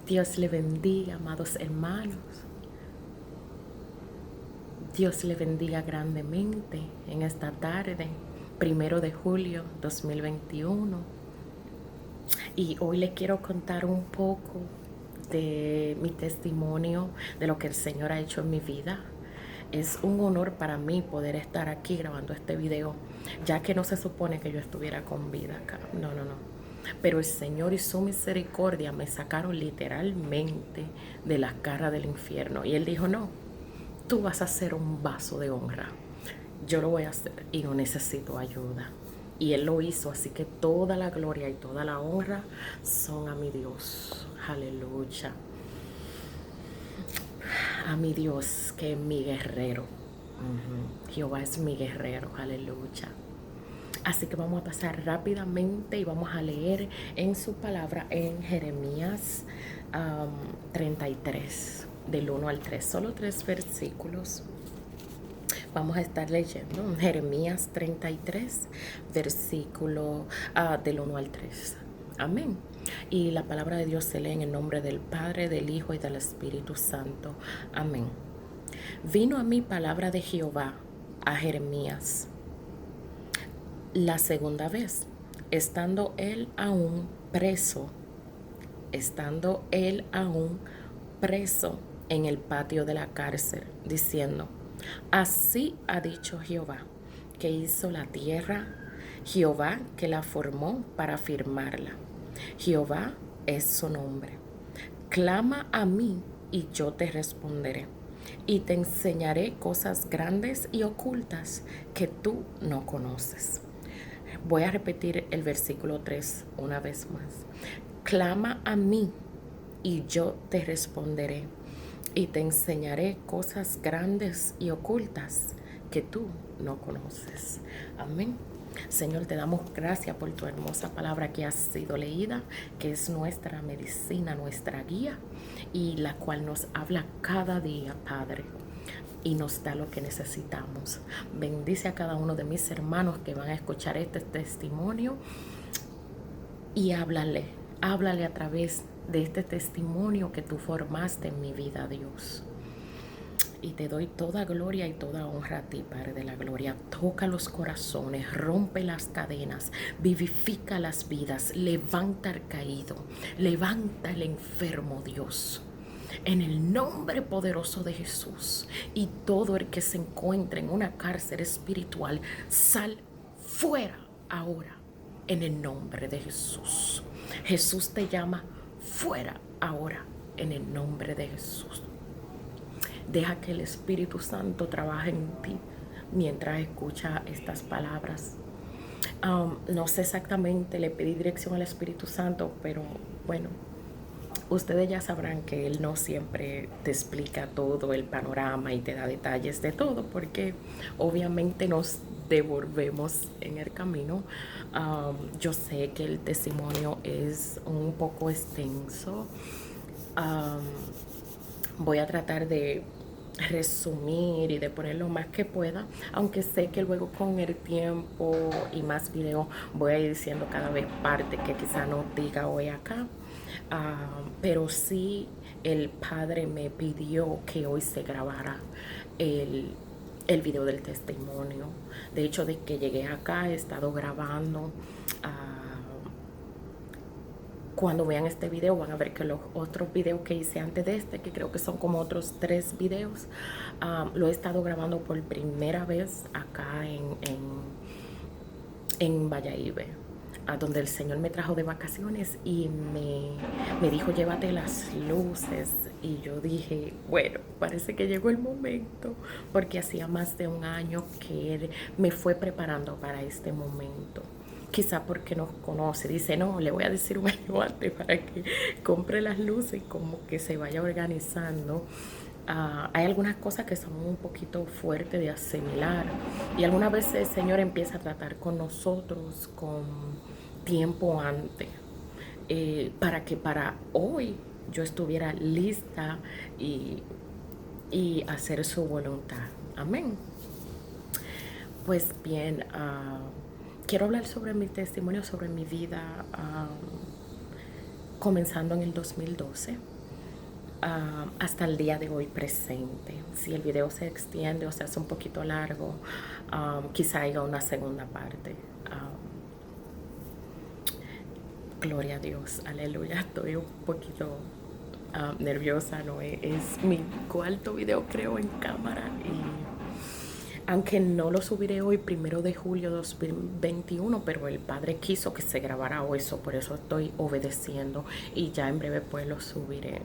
Dios le bendiga, amados hermanos. Dios le bendiga grandemente en esta tarde, 1 de julio 2021. Y hoy les quiero contar un poco de mi testimonio, de lo que el Señor ha hecho en mi vida. Es un honor para mí poder estar aquí grabando este video, ya que no se supone que yo estuviera con vida acá. No. Pero el Señor y su misericordia me sacaron literalmente de las garras del infierno. Y Él dijo, no, tú vas a ser un vaso de honra. Yo lo voy a hacer y no necesito ayuda. Y Él lo hizo, así que toda la gloria y toda la honra son a mi Dios. Aleluya. A mi Dios, que es mi guerrero. Jehová es mi guerrero. Aleluya. Así que vamos a pasar rápidamente y vamos a leer en su palabra en Jeremías 33, del 1 al 3. Solo 3 versículos. Vamos a estar leyendo en Jeremías 33, versículo del 1 al 3. Amén. Y la palabra de Dios se lee en el nombre del Padre, del Hijo y del Espíritu Santo. Amén. Vino a mí palabra de Jehová a Jeremías la segunda vez, estando él aún preso en el patio de la cárcel, diciendo: así ha dicho Jehová, que hizo la tierra, Jehová que la formó para firmarla. Jehová es su nombre. Clama a mí y yo te responderé, y te enseñaré cosas grandes y ocultas que tú no conoces. Voy a repetir el versículo 3 una vez más. Clama a mí y yo te responderé, y te enseñaré cosas grandes y ocultas que tú no conoces. Amén. Señor, te damos gracias por tu hermosa palabra que ha sido leída, que es nuestra medicina, nuestra guía, y la cual nos habla cada día, Padre, y nos da lo que necesitamos. Bendice a cada uno de mis hermanos que van a escuchar este testimonio y háblale a través de este testimonio que tú formaste en mi vida, Dios. Y te doy toda gloria y toda honra a ti, Padre de la gloria. Toca los corazones, rompe las cadenas, vivifica las vidas, levanta al caído, levanta al enfermo, Dios. En el nombre poderoso de Jesús. Y todo el que se encuentre en una cárcel espiritual, sal fuera ahora, en el nombre de Jesús. Jesús te llama fuera ahora, en el nombre de Jesús. Deja que el Espíritu Santo trabaje en ti mientras escucha estas palabras. No sé exactamente, le pedí dirección al Espíritu Santo, pero bueno, ustedes ya sabrán que Él no siempre te explica todo el panorama y te da detalles de todo, porque obviamente nos devolvemos en el camino. Yo sé que el testimonio es un poco extenso. Voy a tratar de resumir y de poner lo más que pueda, aunque sé que luego con el tiempo y más videos voy a ir diciendo cada vez parte que quizá no diga hoy acá. Pero sí, el Padre me pidió que hoy se grabara el video del testimonio. De hecho, de que llegué acá he estado grabando. Cuando vean este video van a ver que los otros videos que hice antes de este, que creo que son como otros 3 videos, lo he estado grabando por primera vez acá en Valladolid, a donde el Señor me trajo de vacaciones y me dijo: llévate las luces. Y yo dije, bueno, parece que llegó el momento, porque hacía más de un año que Él me fue preparando para este momento. Quizá porque nos conoce, dice, no, le voy a decir un año antes para que compre las luces y como que se vaya organizando. Hay algunas cosas que son un poquito fuertes de asimilar, y algunas veces el Señor empieza a tratar con nosotros con tiempo antes, para que para hoy yo estuviera lista y hacer su voluntad. Amén. Pues bien, quiero hablar sobre mi testimonio, sobre mi vida, comenzando en el 2012. hasta el día de hoy presente. Si el video se extiende o se hace un poquito largo, quizá haya una segunda parte. Gloria a Dios, aleluya. Estoy un poquito nerviosa, ¿no? Es mi cuarto video, creo, en cámara. Y aunque no lo subiré hoy, 1 de julio de 2021, pero el Padre quiso que se grabara hoy, por eso estoy obedeciendo. Y ya en breve pues lo subiré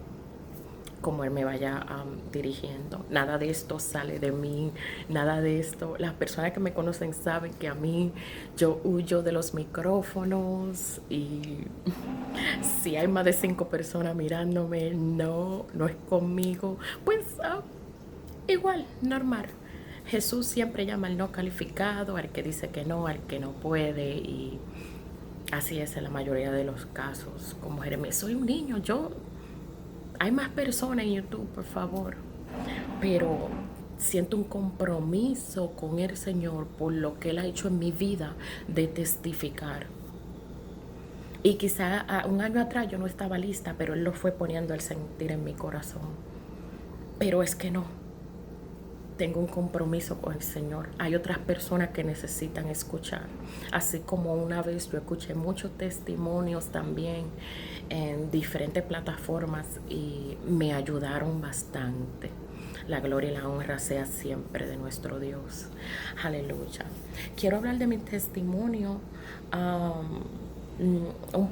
como Él me vaya dirigiendo. Nada de esto sale de mí, nada de esto. Las personas que me conocen saben que a mí yo huyo de los micrófonos, y si hay más de 5 personas mirándome, no es conmigo. Pues igual, normal. Jesús siempre llama al no calificado, al que dice que no, al que no puede, y así es en la mayoría de los casos. Como Jeremías, soy un niño, hay más personas en YouTube, por favor. Pero siento un compromiso con el Señor por lo que Él ha hecho en mi vida de testificar. Y quizá un año atrás yo no estaba lista, pero Él lo fue poniendo al sentir en mi corazón. Pero es que no. Tengo un compromiso con el Señor. Hay otras personas que necesitan escuchar. Así como una vez yo escuché muchos testimonios también en diferentes plataformas y me ayudaron bastante. La gloria y la honra sea siempre de nuestro Dios. Aleluya. Quiero hablar de mi testimonio un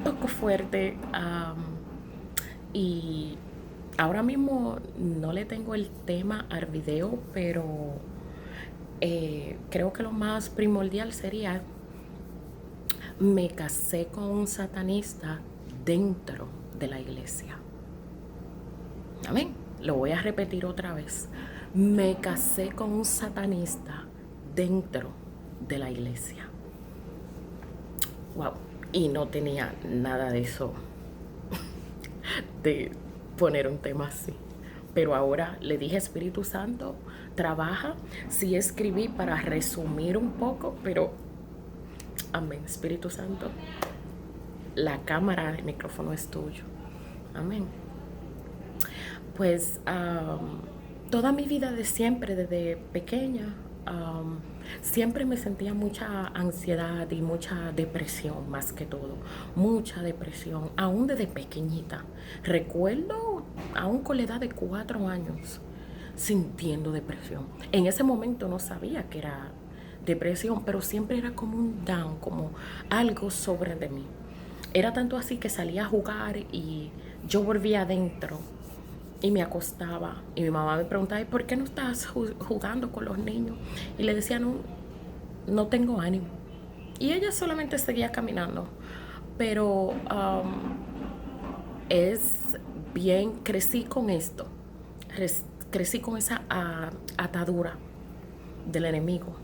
poco fuerte, y ahora mismo no le tengo el tema al video, pero creo que lo más primordial sería: me casé con un satanista dentro de la iglesia. Amén. Lo voy a repetir otra vez. Me casé con un satanista dentro de la iglesia. Wow. Y no tenía nada de eso, de poner un tema así. Pero ahora le dije: Espíritu Santo, trabaja. Sí escribí para resumir un poco, pero amén. Espíritu Santo, la cámara, el micrófono es tuyo. Amén. Pues toda mi vida de siempre, desde pequeña, siempre me sentía mucha ansiedad y mucha depresión, más que todo. Mucha depresión, aún desde pequeñita. Recuerdo, aún con la edad de 4 años, sintiendo depresión. En ese momento no sabía que era depresión, pero siempre era como un down, como algo sobre de mí. Era tanto así que salía a jugar y yo volvía adentro y me acostaba, y mi mamá me preguntaba: ¿y por qué no estás jugando con los niños? Y le decía: no tengo ánimo. Y ella solamente seguía caminando. Pero es bien, crecí con esto, crecí con esa atadura del enemigo,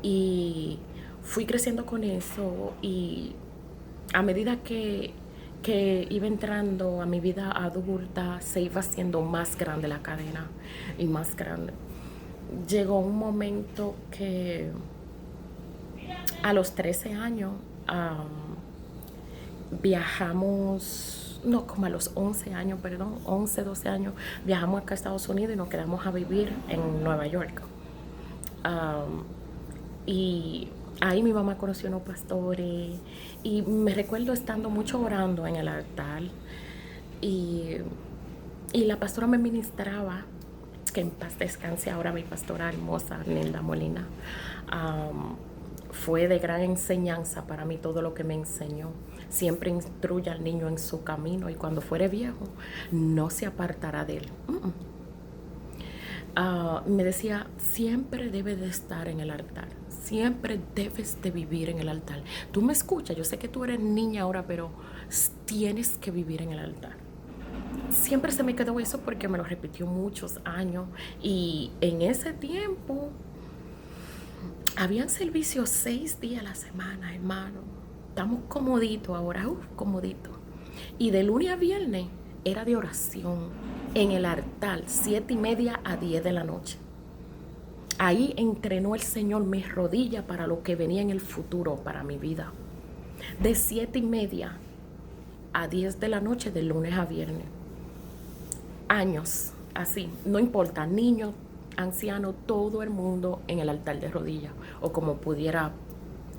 y fui creciendo con eso. Y a medida que iba entrando a mi vida adulta, se iba haciendo más grande la cadena y más grande. Llegó un momento que a los 13 años viajamos, no, como a los 11 años, perdón, 11, 12 años, viajamos acá a Estados Unidos y nos quedamos a vivir en Nueva York. Y ahí mi mamá conoció a unos pastores, y me recuerdo estando mucho orando en el altar, y la pastora me ministraba, que en paz descanse ahora mi pastora hermosa, Nilda Molina. Fue de gran enseñanza para mí todo lo que me enseñó. Siempre instruye al niño en su camino, y cuando fuere viejo no se apartará de él. Me decía: siempre debes de estar en el altar, siempre debes de vivir en el altar. Tú me escuchas, yo sé que tú eres niña ahora, pero tienes que vivir en el altar. Siempre se me quedó eso porque me lo repitió muchos años, y en ese tiempo habían servicios 6 días a la semana, hermano. Estamos comoditos ahora, comoditos. Y de lunes a viernes era de oración en el altar, 7:30 a 10 de la noche. Ahí entrenó el Señor mis rodillas para lo que venía en el futuro para mi vida. De 7:30 a 10 de la noche, de lunes a viernes. años, así, no importa, niño, anciano, todo el mundo en el altar de rodillas, o como pudiera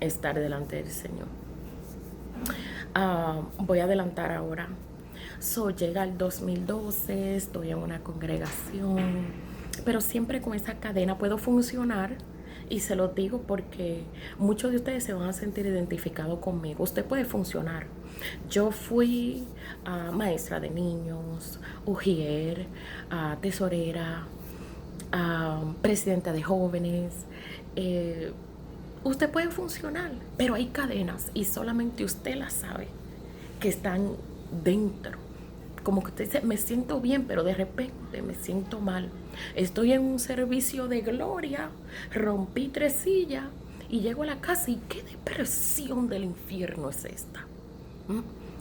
estar delante del Señor. Voy a adelantar ahora. Llega el 2012, estoy en una congregación, pero siempre con esa cadena puedo funcionar. Y se lo digo porque muchos de ustedes se van a sentir identificados conmigo. Usted puede funcionar. Yo fui maestra de niños, ujier, tesorera, presidenta de jóvenes. Usted puede funcionar, pero hay cadenas y solamente usted las sabe, que están dentro. Como que usted dice, me siento bien, pero de repente me siento mal. Estoy en un servicio de gloria, rompí 3 sillas y llego a la casa y qué depresión del infierno es esta.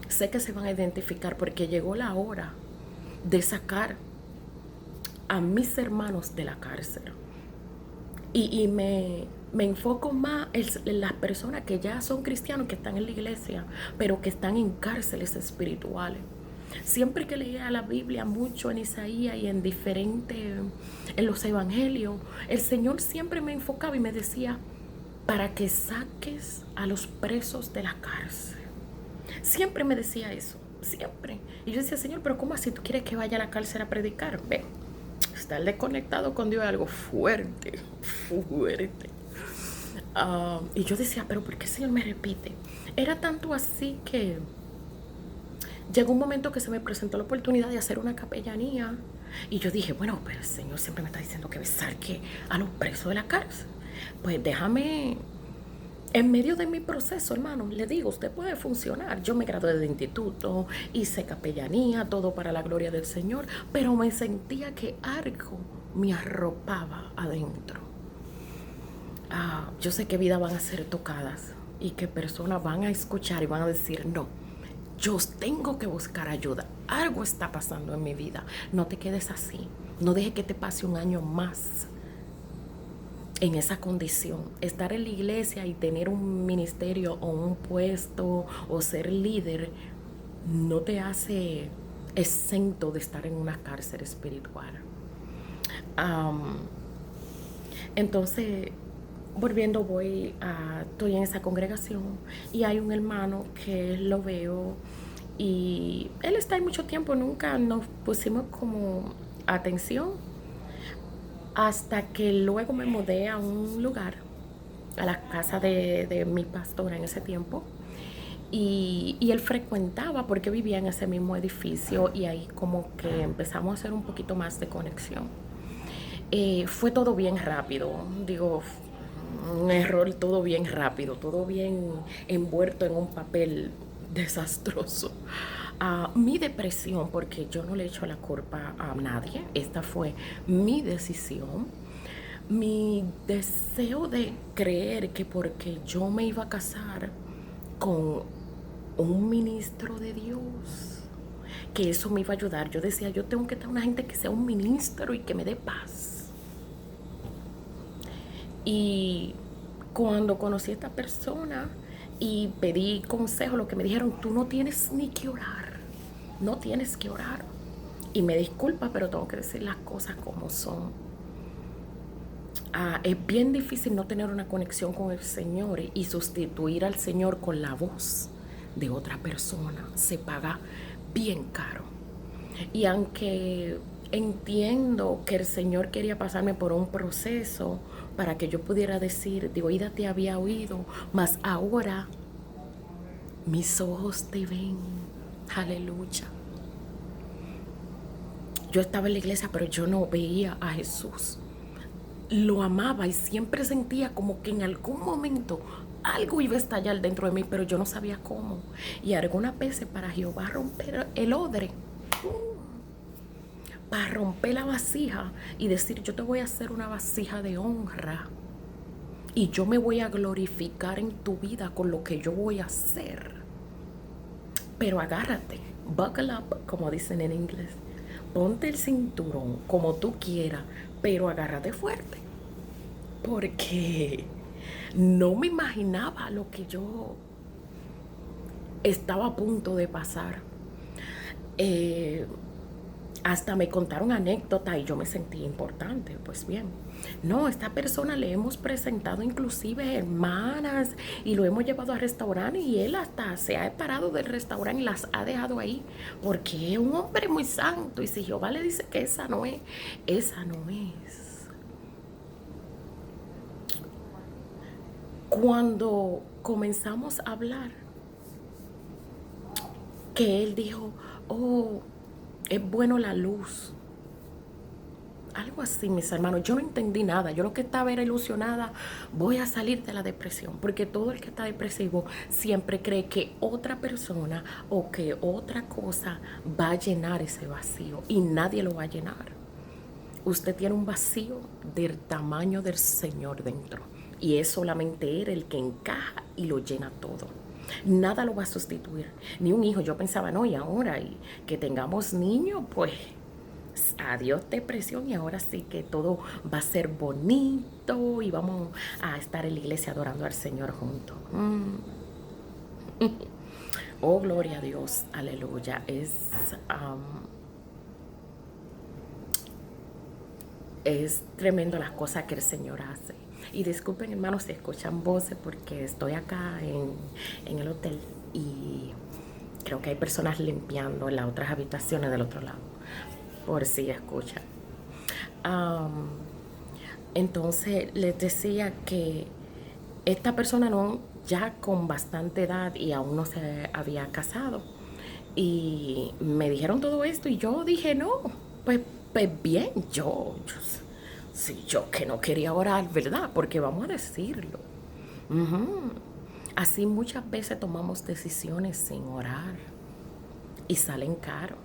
Sé que se van a identificar porque llegó la hora de sacar a mis hermanos de la cárcel. Y me enfoco más en las personas que ya son cristianos, que están en la iglesia, pero que están en cárceles espirituales. Siempre que leía la Biblia mucho en Isaías y en los evangelios, el Señor siempre me enfocaba y me decía, para que saques a los presos de la cárcel. Siempre me decía eso, siempre. Y yo decía, Señor, pero ¿cómo así tú quieres que vaya a la cárcel a predicar? Ve, estar desconectado con Dios es algo fuerte, fuerte. Y yo decía, pero ¿por qué el Señor me repite? Era tanto así que llegó un momento que se me presentó la oportunidad de hacer una capellanía. Y yo dije, bueno, pero el Señor siempre me está diciendo que saque a los presos de la cárcel. Pues déjame, en medio de mi proceso, hermano, le digo, usted puede funcionar. Yo me gradué de instituto, hice capellanía, todo para la gloria del Señor, pero me sentía que algo me arropaba adentro. Yo sé que vidas van a ser tocadas y que personas van a escuchar y van a decir, no, yo tengo que buscar ayuda. Algo está pasando en mi vida. No te quedes así. No dejes que te pase un año más en esa condición. Estar en la iglesia y tener un ministerio o un puesto o ser líder no te hace exento de estar en una cárcel espiritual. Entonces, volviendo, estoy en esa congregación y hay un hermano que lo veo y él está ahí mucho tiempo, nunca nos pusimos como atención hasta que luego me mudé a un lugar, a la casa de mi pastora en ese tiempo. Y él frecuentaba porque vivía en ese mismo edificio y ahí como que empezamos a hacer un poquito más de conexión. Fue todo bien rápido, digo, un error, todo bien rápido, todo bien envuelto en un papel desastroso. Mi depresión, porque yo no le echo la culpa a nadie, esta fue mi decisión, mi deseo de creer que porque yo me iba a casar con un ministro de Dios, que eso me iba a ayudar. Yo decía, yo tengo que tener una gente que sea un ministro y que me dé paz. Y cuando conocí a esta persona y pedí consejo, lo que me dijeron, tú no tienes ni que orar, no tienes que orar. Y me disculpa, pero tengo que decir las cosas como son. Es bien difícil no tener una conexión con el Señor y sustituir al Señor con la voz de otra persona. Se paga bien caro. Y aunque entiendo que el Señor quería pasarme por un proceso para que yo pudiera decir, de oída te había oído, mas ahora mis ojos te ven. Aleluya. Yo estaba en la iglesia, pero yo no veía a Jesús. Lo amaba y siempre sentía como que en algún momento algo iba a estallar dentro de mí, pero yo no sabía cómo. Y algunas veces para Jehová romper el odre, para romper la vasija y decir, yo te voy a hacer una vasija de honra y yo me voy a glorificar en tu vida con lo que yo voy a hacer. Pero agárrate, buckle up, como dicen en inglés. Ponte el cinturón como tú quieras, pero agárrate fuerte. Porque no me imaginaba lo que yo estaba a punto de pasar. Hasta me contaron anécdotas y yo me sentí importante. Pues bien, no, esta persona le hemos presentado inclusive hermanas y lo hemos llevado a restaurantes y él hasta se ha parado del restaurante y las ha dejado ahí porque es un hombre muy santo. Y si Jehová le dice que esa no es, esa no es. Cuando comenzamos a hablar, que él dijo, oh, es bueno la luz. Algo así, mis hermanos. Yo no entendí nada. Yo lo que estaba era ilusionada. Voy a salir de la depresión. Porque todo el que está depresivo siempre cree que otra persona o que otra cosa va a llenar ese vacío. Y nadie lo va a llenar. Usted tiene un vacío del tamaño del Señor dentro. Y es solamente Él el que encaja y lo llena todo. Nada lo va a sustituir. Ni un hijo. Yo pensaba, no, y ahora y que tengamos niños, pues adiós depresión y ahora sí que todo va a ser bonito y vamos a estar en la iglesia adorando al Señor juntos. Oh, gloria a Dios, aleluya. Es tremendo las cosas que el Señor hace. Y disculpen, hermanos, si escuchan voces porque estoy acá en el hotel y creo que hay personas limpiando en las otras habitaciones del otro lado, por si escuchan. Entonces les decía que esta persona no, ya con bastante edad y aún no se había casado. Y me dijeron todo esto y yo dije, no, pues bien, sí, yo que no quería orar, ¿verdad? Porque vamos a decirlo. Así muchas veces tomamos decisiones sin orar y salen caros.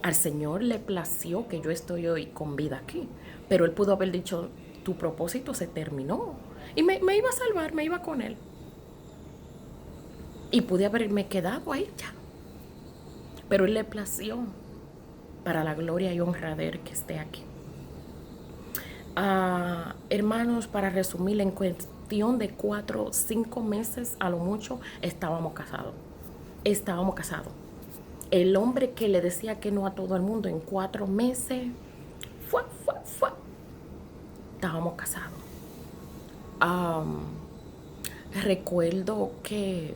Al Señor le plació que yo estoy hoy con vida aquí, pero Él pudo haber dicho, tu propósito se terminó. Y me iba a salvar, me iba con Él. Y pude haberme quedado ahí ya. Pero Él le plació para la gloria y honra de Él que esté aquí. Hermanos, para resumir, en cuestión de 4 o 5 meses a lo mucho estábamos casados. El hombre que le decía que no a todo el mundo en 4 meses, estábamos casados. Recuerdo que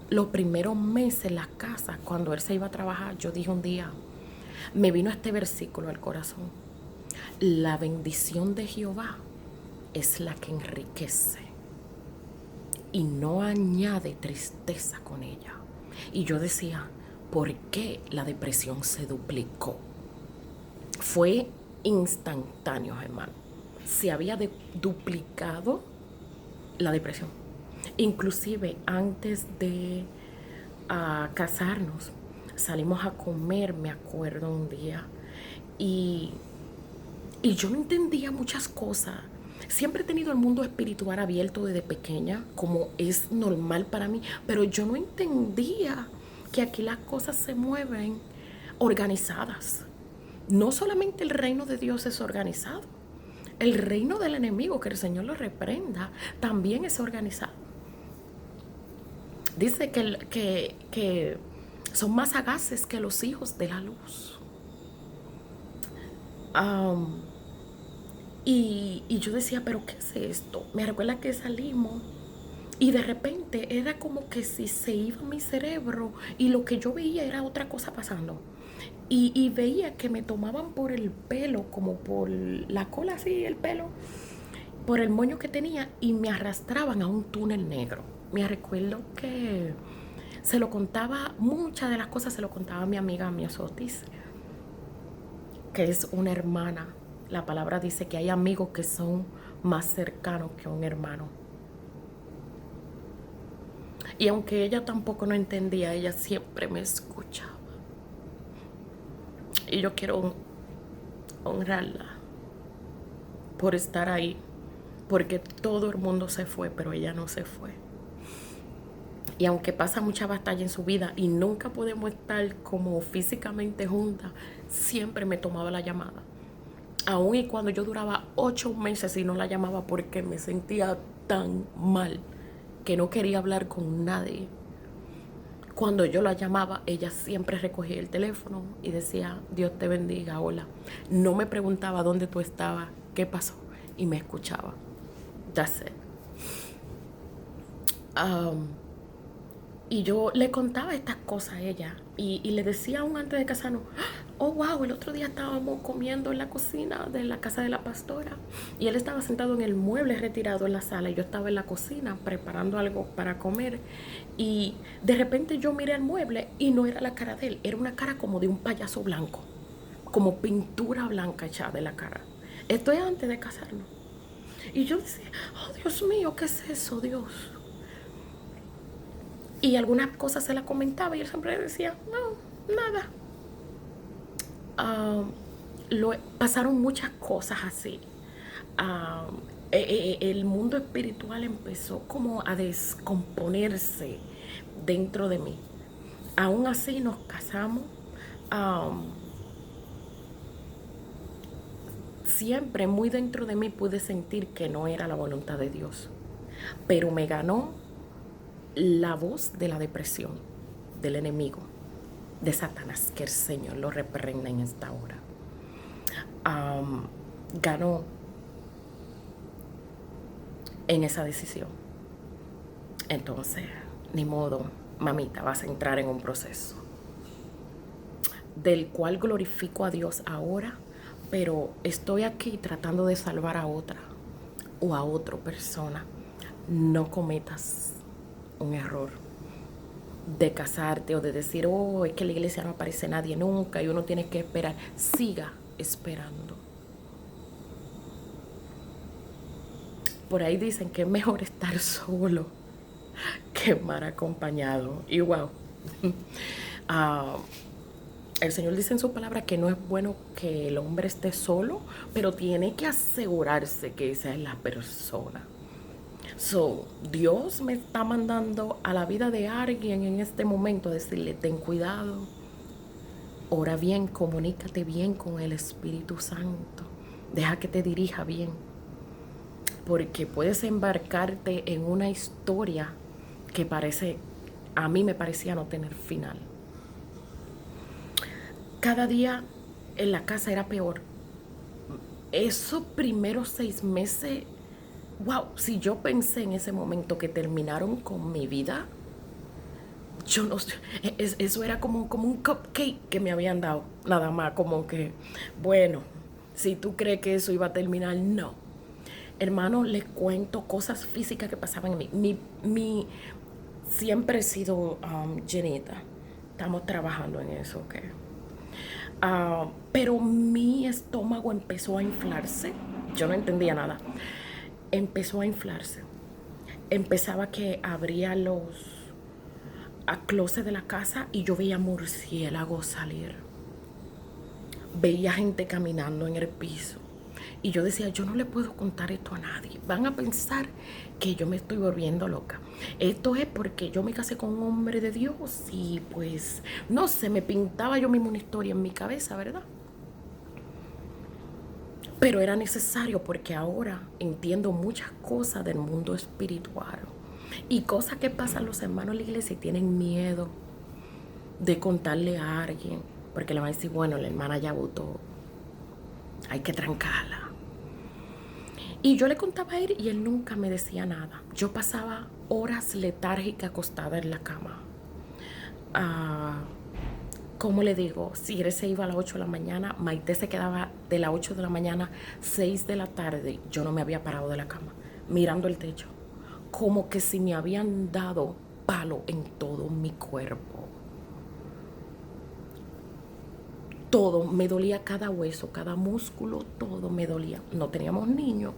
los primeros meses en las casas, cuando él se iba a trabajar, yo dije un día, me vino este versículo al corazón: la bendición de Jehová es la que enriquece y no añade tristeza con ella. Y yo decía, ¿por qué la depresión se duplicó? Fue instantáneo, hermano. Se había duplicado la depresión. Inclusive antes de casarnos, salimos a comer, me acuerdo un día, y yo no entendía muchas cosas. Siempre he tenido el mundo espiritual abierto desde pequeña, como es normal para mí, pero yo no entendía que aquí las cosas se mueven organizadas. No solamente el reino de Dios es organizado, el reino del enemigo, que el Señor lo reprenda, también es organizado. Dice que son más sagaces que los hijos de la luz. Y yo decía, ¿pero qué es esto? Me recuerda que salimos y de repente era como que si se iba mi cerebro y lo que yo veía era otra cosa pasando. Y veía que me tomaban por el pelo, como por la cola así, el pelo, por el moño que tenía, y me arrastraban a un túnel negro. Me recuerdo que se lo contaba, muchas de las cosas se lo contaba a mi amiga Miosotis, que es una hermana. La palabra dice que hay amigos que son más cercanos que un hermano. Y aunque ella tampoco no entendía, ella siempre me escuchaba. Y yo quiero honrarla por estar ahí, porque todo el mundo se fue, pero ella no se fue. Y aunque pasa mucha batalla en su vida y nunca podemos estar como físicamente juntas, siempre me tomaba la llamada. Aún y cuando yo duraba 8 meses y no la llamaba porque me sentía tan mal que no quería hablar con nadie. Cuando yo la llamaba, ella siempre recogía el teléfono y decía, Dios te bendiga, hola. No me preguntaba dónde tú estabas, qué pasó, y me escuchaba. That's it. Y yo le contaba estas cosas a ella y le decía aún antes de casarnos, oh wow, el otro día estábamos comiendo en la cocina de la casa de la pastora y él estaba sentado en el mueble retirado en la sala y yo estaba en la cocina preparando algo para comer y de repente yo miré el mueble y no era la cara de él, era una cara como de un payaso blanco, como pintura blanca echada de la cara. Esto es antes de casarnos. Y yo decía, oh Dios mío, ¿qué es eso, Dios? Y algunas cosas se las comentaba y él siempre decía, no, nada. Pasaron muchas cosas así. El mundo espiritual empezó como a descomponerse dentro de mí. Aún así nos casamos. Siempre muy dentro de mí pude sentir que no era la voluntad de Dios. Pero me ganó la voz de la depresión, del enemigo, de Satanás, que el Señor lo reprenda en esta hora. Ganó en esa decisión. Entonces, ni modo, mamita, vas a entrar en un proceso del cual glorifico a Dios ahora, pero estoy aquí tratando de salvar a otra o a otra persona. No cometas un error de casarte o de decir, oh, es que en la iglesia no aparece nadie nunca y uno tiene que esperar. Siga esperando. Por ahí dicen que es mejor estar solo que mal acompañado. Y wow. El Señor dice en su palabra que no es bueno que el hombre esté solo, pero tiene que asegurarse que esa es la persona. Dios me está mandando a la vida de alguien en este momento a decirle, ten cuidado, ora bien, comunícate bien con el Espíritu Santo, deja que te dirija bien, porque puedes embarcarte en una historia que a mí me parecía no tener final. Cada día en la casa era peor. Esos primeros 6 meses, wow, si yo pensé en ese momento que terminaron con mi vida, yo no sé, eso era como un cupcake que me habían dado, nada más, como que, bueno, si tú crees que eso iba a terminar, no. Hermano, les cuento cosas físicas que pasaban en mí. Siempre he sido llenita. Estamos trabajando en eso, ¿ok? Pero mi estómago empezó a inflarse. Yo no entendía nada. Empezó a inflarse. Empezaba que abría los closets de la casa y yo veía murciélagos salir. Veía gente caminando en el piso. Y yo decía, yo no le puedo contar esto a nadie. Van a pensar que yo me estoy volviendo loca. Esto es porque yo me casé con un hombre de Dios y pues, no sé, me pintaba yo misma una historia en mi cabeza, ¿verdad? Pero era necesario porque ahora entiendo muchas cosas del mundo espiritual. Y cosas que pasan los hermanos de la iglesia y tienen miedo de contarle a alguien. Porque le van a decir, bueno, la hermana ya votó. Hay que trancarla. Y yo le contaba a él y él nunca me decía nada. Yo pasaba horas letárgicas acostada en la cama. ¿Cómo le digo? Si él se iba a las 8 de la mañana, Maite se quedaba de las 8 de la mañana, 6 de la tarde. Yo no me había parado de la cama, mirando el techo. Como que si me habían dado palo en todo mi cuerpo. Todo, me dolía cada hueso, cada músculo, todo me dolía. No teníamos niños.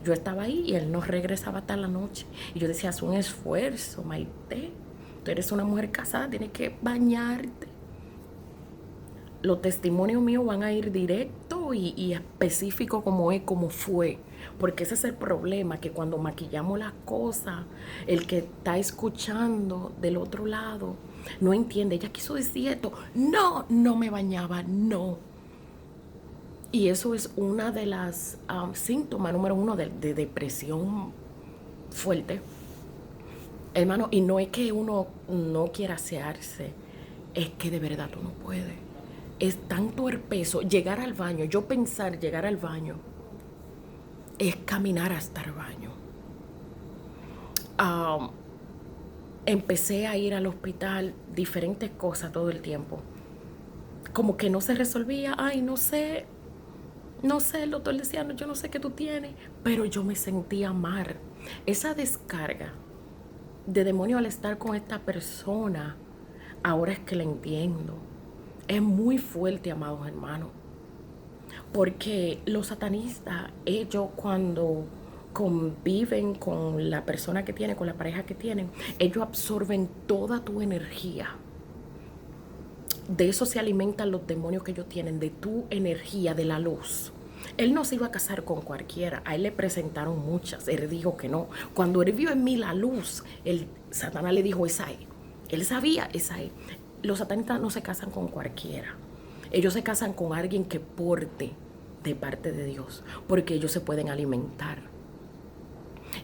Yo estaba ahí y él no regresaba hasta la noche. Y yo decía, haz un esfuerzo, Maite. Tú eres una mujer casada, tienes que bañarte. Los testimonios míos van a ir directo y específico como es, como fue. Porque ese es el problema, que cuando maquillamos las cosas, el que está escuchando del otro lado no entiende. Ella quiso decir esto. No, no me bañaba, no. Y eso es una de las síntomas número 1 de depresión fuerte. Hermano, y no es que uno no quiera asearse, es que de verdad tú no puedes. Es tanto el peso, llegar al baño, yo pensar llegar al baño, es caminar hasta el baño. Um, Empecé a ir al hospital, diferentes cosas todo el tiempo. Como que no se resolvía, ay, no sé, el doctor decía, no, yo no sé qué tú tienes, pero yo me sentía mal. Esa descarga de demonio al estar con esta persona, ahora es que la entiendo. Es muy fuerte, amados hermanos. Porque los satanistas, ellos cuando conviven con la persona que tienen, con la pareja que tienen, ellos absorben toda tu energía. De eso se alimentan los demonios que ellos tienen, de tu energía, de la luz. Él no se iba a casar con cualquiera, a él le presentaron muchas, él dijo que no. Cuando él vio en mí la luz, Satanás le dijo, esa es. Él sabía, esa es. Los satanistas no se casan con cualquiera, ellos se casan con alguien que porte de parte de Dios, porque ellos se pueden alimentar.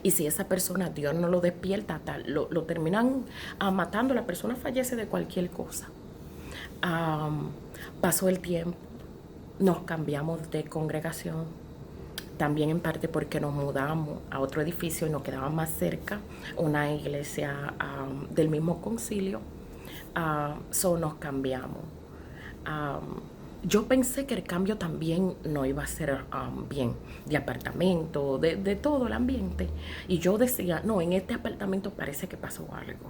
Y si esa persona, Dios no lo despierta, lo terminan matando, la persona fallece de cualquier cosa. Pasó el tiempo, nos cambiamos de congregación, también en parte porque nos mudamos a otro edificio y nos quedaba más cerca, una iglesia del mismo concilio, nos cambiamos. Yo pensé que el cambio también no iba a ser bien, de apartamento, de todo el ambiente. Y yo decía, no, en este apartamento parece que pasó algo.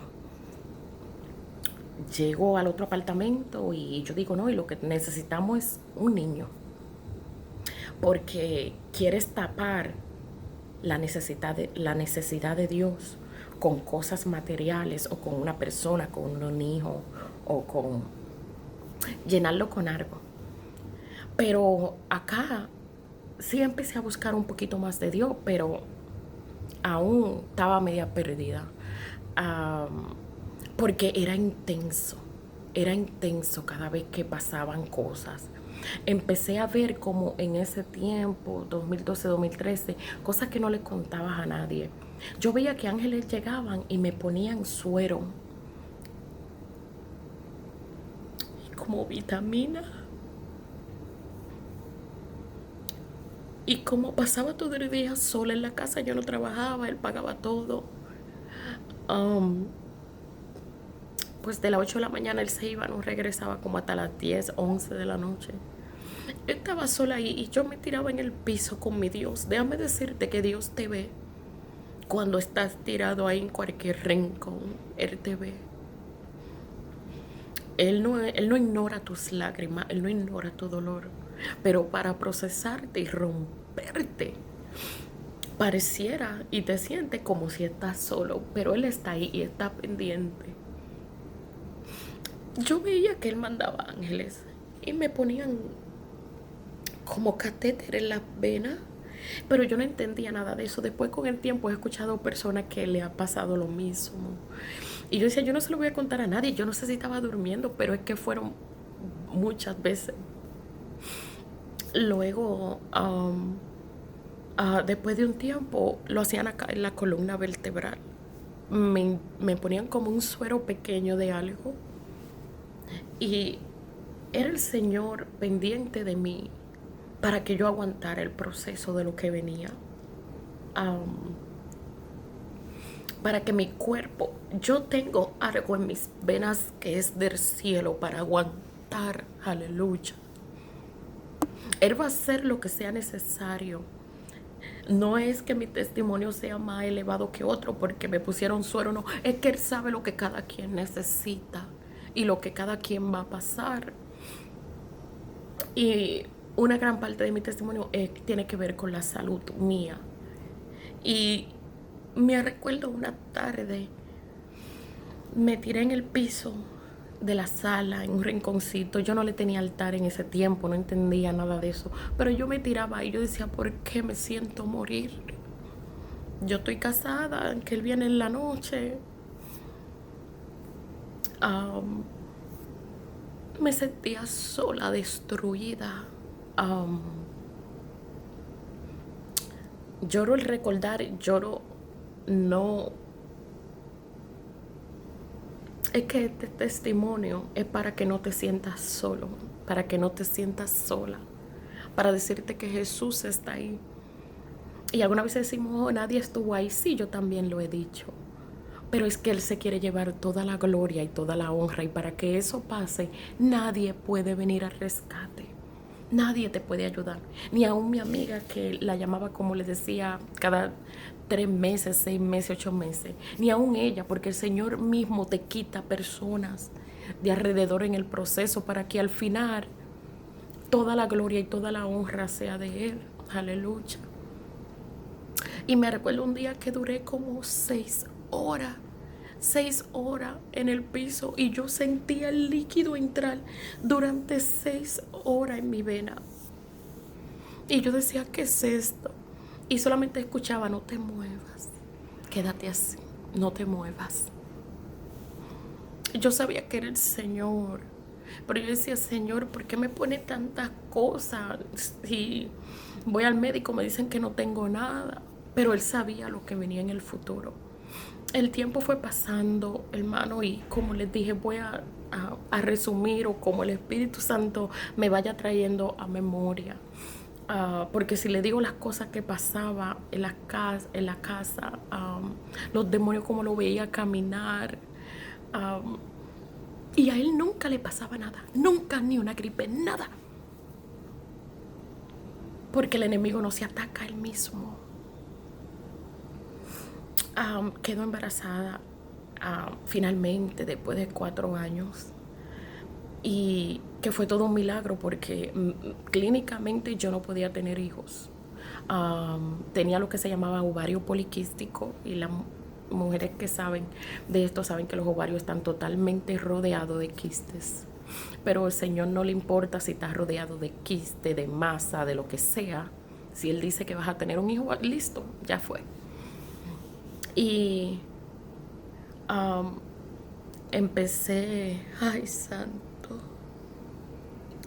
Llego al otro apartamento y yo digo, no, y lo que necesitamos es un niño. Porque quieres tapar la necesidad de Dios con cosas materiales o con una persona, con un hijo o con llenarlo con algo. Pero acá sí empecé a buscar un poquito más de Dios, pero aún estaba media perdida. Porque era intenso cada vez que pasaban cosas. Empecé a ver como en ese tiempo, 2012, 2013, cosas que no le contabas a nadie. Yo veía que ángeles llegaban y me ponían suero como vitamina. Y como pasaba todo el día sola en la casa, yo no trabajaba, él pagaba todo. Pues de las 8 de la mañana él se iba, no regresaba como hasta las 10, 11 de la noche. Yo estaba sola ahí y yo me tiraba en el piso con mi Dios. Déjame decirte que Dios te ve. Cuando estás tirado ahí en cualquier rincón, Él te ve. Él no ignora tus lágrimas, Él no ignora tu dolor. Pero para procesarte y romperte, pareciera y te sientes como si estás solo, pero Él está ahí y está pendiente. Yo veía que Él mandaba ángeles y me ponían como catéter en las venas, pero yo no entendía nada de eso. Después con el tiempo he escuchado personas que le ha pasado lo mismo. Y yo decía, yo no se lo voy a contar a nadie, yo no sé si estaba durmiendo, pero es que fueron muchas veces. Luego, después de un tiempo, lo hacían acá en la columna vertebral. Me ponían como un suero pequeño de algo. Y era el Señor pendiente de mí para que yo aguantara el proceso de lo que venía. Para que mi cuerpo, yo tengo algo en mis venas que es del cielo para aguantar, aleluya. Él va a hacer lo que sea necesario. No es que mi testimonio sea más elevado que otro porque me pusieron suero, no. Es que Él sabe lo que cada quien necesita y lo que cada quien va a pasar. Y una gran parte de mi testimonio tiene que ver con la salud mía. Y me recuerdo una tarde, me tiré en el piso de la sala, en un rinconcito. Yo no le tenía altar en ese tiempo, no entendía nada de eso. Pero yo me tiraba y yo decía, ¿por qué me siento morir? Yo estoy casada, que él viene en la noche. Me sentía sola, destruida. Lloro el recordar, lloro no Es que este testimonio es para que no te sientas solo, para que no te sientas sola, para decirte que Jesús está ahí. Y alguna vez decimos, oh, nadie estuvo ahí. Sí, yo también lo he dicho. Pero es que Él se quiere llevar toda la gloria y toda la honra. Y para que eso pase, nadie puede venir al rescate. Nadie te puede ayudar. Ni aún mi amiga, que la llamaba, como le decía, cada 3 meses, 6 meses, 8 meses. Ni aún ella, porque el Señor mismo te quita personas de alrededor en el proceso para que al final toda la gloria y toda la honra sea de Él. Aleluya. Y me recuerdo un día que duré como 6 horas. 6 horas en el piso y yo sentía el líquido entrar durante 6 horas en mi vena. Y yo decía, ¿qué es esto? Y solamente escuchaba, no te muevas, quédate así, no te muevas. Yo sabía que era el Señor, pero yo decía, Señor, ¿por qué me pone tantas cosas? Si voy al médico me dicen que no tengo nada, pero Él sabía lo que venía en el futuro. El tiempo fue pasando, hermano, y como les dije, voy a resumir, o como el Espíritu Santo me vaya trayendo a memoria. Porque si le digo las cosas que pasaba en la casa, los demonios como lo veía caminar, y a él nunca le pasaba nada, nunca, ni una gripe, nada. Porque el enemigo no se ataca a él mismo. Quedó embarazada finalmente después de 4 años, y que fue todo un milagro porque clínicamente yo no podía tener hijos. Tenía lo que se llamaba ovario poliquístico, y las mujeres que saben de esto saben que los ovarios están totalmente rodeados de quistes, pero al Señor no le importa si estás rodeado de quiste, de masa, de lo que sea. Si Él dice que vas a tener un hijo, listo, ya fue. Y empecé, ay santo,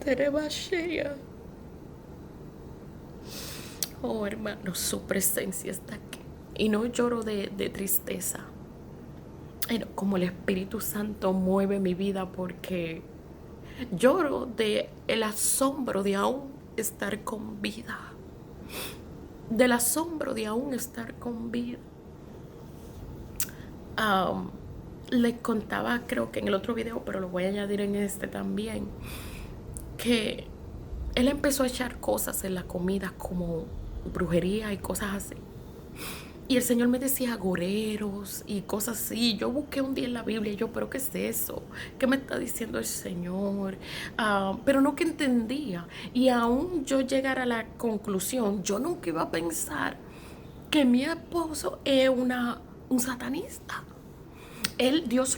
Terebashea. Oh hermano, su presencia está aquí. Y no lloro de tristeza, como el Espíritu Santo mueve mi vida, porque lloro de el asombro de aún estar con vida. Del asombro de aún estar con vida. Les contaba, creo que en el otro video, pero lo voy a añadir en este también, que él empezó a echar cosas en la comida como brujería y cosas así. Y el Señor me decía agoreros y cosas así. Yo busqué un día en la Biblia y yo, ¿pero qué es eso? ¿Qué me está diciendo el Señor? Pero no que entendía. Y aún yo llegar a la conclusión, yo nunca iba a pensar que mi esposo es un satanista. Dios